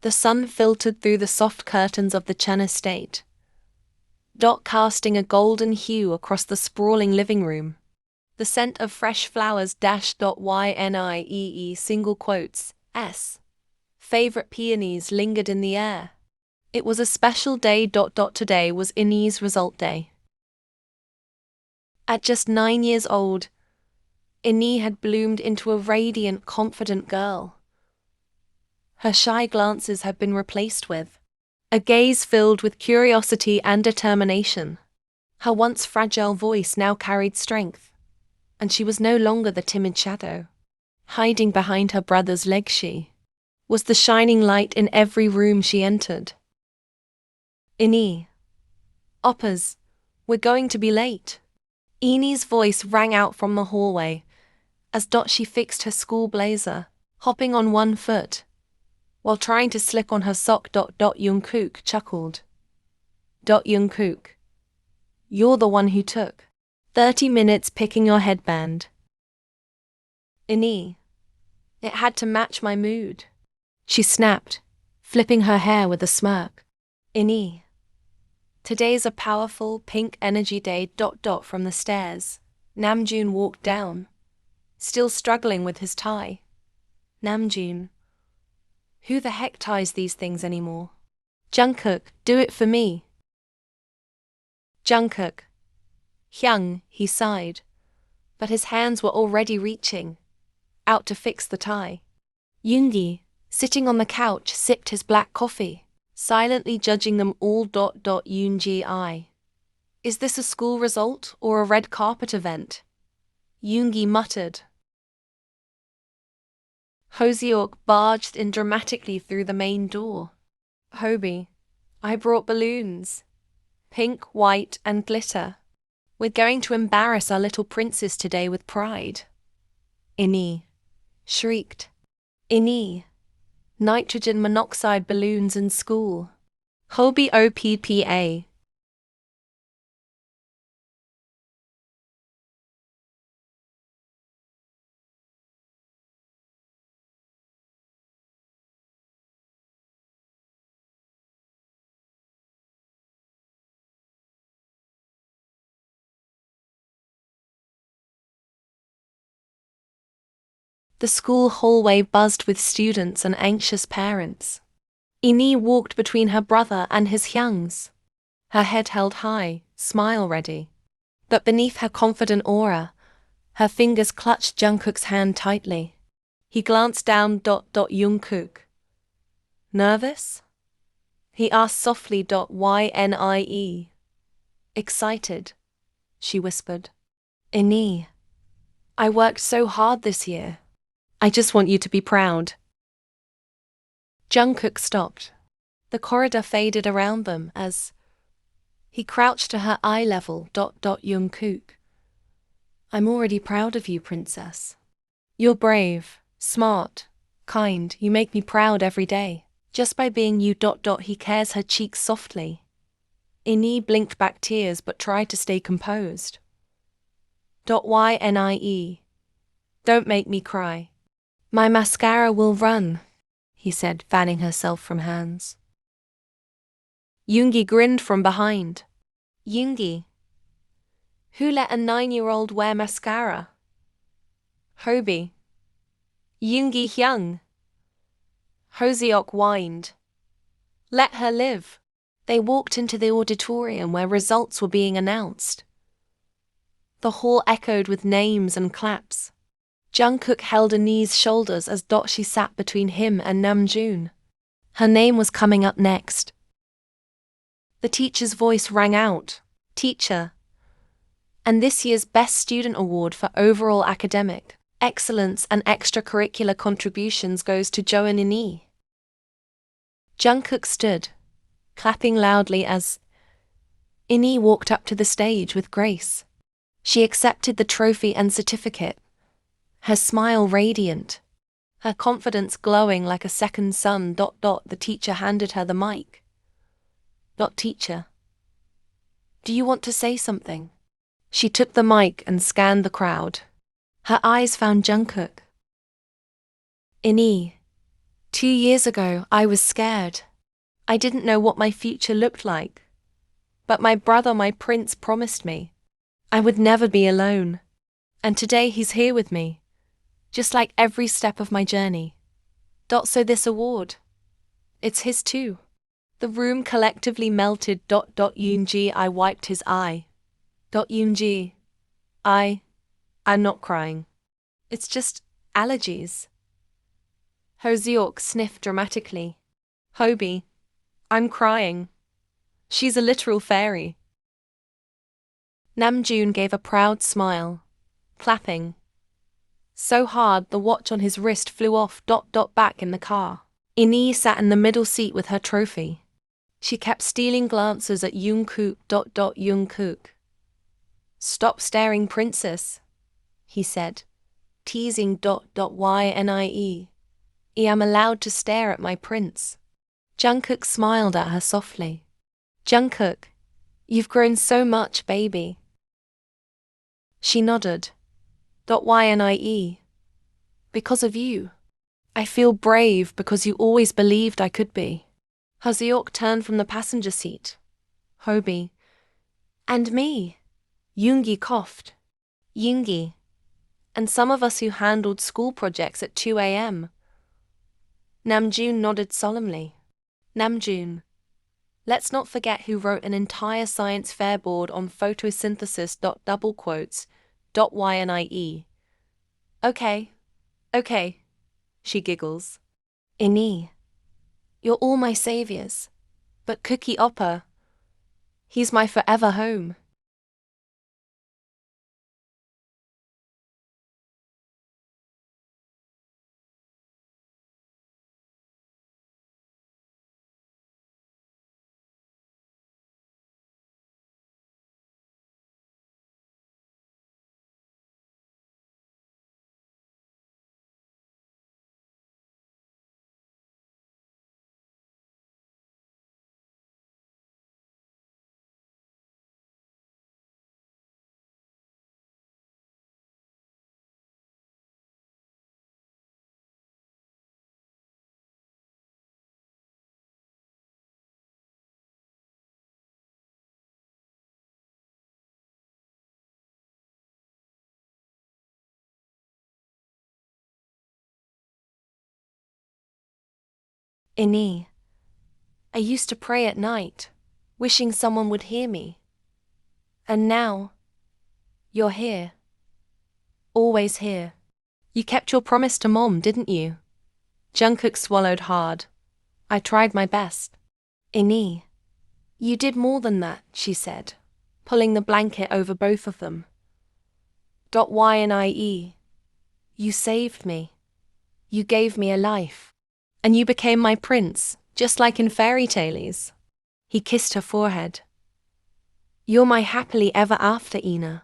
The sun filtered through the soft curtains of the Chen estate, casting a golden hue across the sprawling living room. The scent of fresh flowers single quotes s favorite peonies lingered in the air. It was a special day. Today was Innie's result day. At just 9 years old, Innie had bloomed into a radiant, confident girl. Her shy glances had been replaced with a gaze filled with curiosity and determination. Her once fragile voice now carried strength, and she was no longer the timid shadow. Hiding behind her brother's leg, she was the shining light in every room she entered. Innie. Oppas, we're going to be late. Innie's voice rang out from the hallway as she fixed her school blazer, hopping on one foot, while trying to slip on her sock. Jungkook chuckled. Jungkook, you're the one who took 30 minutes picking your headband. Innie, it had to match my mood, she snapped, flipping her hair with a smirk. Innie, today's a powerful pink energy day. From the stairs, Namjoon walked down, still struggling with his tie. Namjoon, who the heck ties these things anymore? Jungkook, do it for me. Jungkook. Hyung, he sighed, but his hands were already reaching out to fix the tie. Yoongi, sitting on the couch, sipped his black coffee, silently judging them all. Yoongi, is this a school result or a red carpet event? Yoongi muttered. Hoseok barged in dramatically through the main door. Hobie, I brought balloons. Pink, white, and glitter. We're going to embarrass our little princess today with pride. Innie shrieked. Innie, nitrogen monoxide balloons in school. Hobie OPPA. The school hallway buzzed with students and anxious parents. Innie walked between her brother and his Hyungs, her head held high, smile ready. But beneath her confident aura, her fingers clutched Jungkook's hand tightly. He glanced down. Jungkook. Nervous? He asked softly. Ynie. Excited, she whispered. Innie, I worked so hard this year. I just want you to be proud. Jungkook stopped. The corridor faded around them as he crouched to her eye level. Jungkook, I'm already proud of you, princess. You're brave, smart, kind. You make me proud every day, just by being you. He cares her cheeks softly. Innie blinked back tears but tried to stay composed. Ynie, don't make me cry. My mascara will run, he said, fanning herself from hands. Yoongi grinned from behind. Yoongi, who let a 9-year-old wear mascara? Hobie. Yoongi Hyung. Hoseok whined. Let her live. They walked into the auditorium where results were being announced. The hall echoed with names and claps. Jungkook held Innie's shoulders as she sat between him and Namjoon. Her name was coming up next. The teacher's voice rang out. Teacher. And this year's Best Student Award for overall academic excellence and extracurricular contributions goes to Jo and Innie. Jungkook stood, clapping loudly as Innie walked up to the stage with grace. She accepted the trophy and certificate, her smile radiant, her confidence glowing like a second sun. The teacher handed her the mic. Teacher, do you want to say something? She took the mic and scanned the crowd. Her eyes found Jungkook. Innie, 2 years ago, I was scared. I didn't know what my future looked like. But my brother, my prince, promised me I would never be alone. And today he's here with me, just like every step of my journey. So this award, it's his too. The room collectively melted. Yoongi, I wiped his eye. Yoongi, I'm not crying. It's just allergies. Hoseok sniffed dramatically. Hobie, I'm crying. She's a literal fairy. Namjoon gave a proud smile, clapping so hard the watch on his wrist flew off. Back in the car, Inee sat in the middle seat with her trophy. She kept stealing glances at Jungkook. Jungkook. Stop staring, princess, he said, teasing. Ynie. I'm allowed to stare at my prince. Jungkook smiled at her softly. Jungkook, you've grown so much, baby. She nodded. Ynie. Because of you. I feel brave because you always believed I could be. Hoseok turned from the passenger seat. Hobie. And me. Yoongi coughed. Yoongi. And some of us who handled school projects at 2 a.m. Namjoon nodded solemnly. Namjoon. Let's not forget who wrote an entire science fair board on photosynthesis. Ynie. Okay, she giggles. Inee. You're all my saviors. But Cookie Oppa, he's my forever home. Inee. I used to pray at night, wishing someone would hear me. And now, you're here. Always here. You kept your promise to Mom, didn't you? Jungkook swallowed hard. I tried my best. Inee. You did more than that, she said, pulling the blanket over both of them. Ynie. You saved me. You gave me a life. And you became my prince, just like in fairy tales. He kissed her forehead. You're my happily ever after, Ina.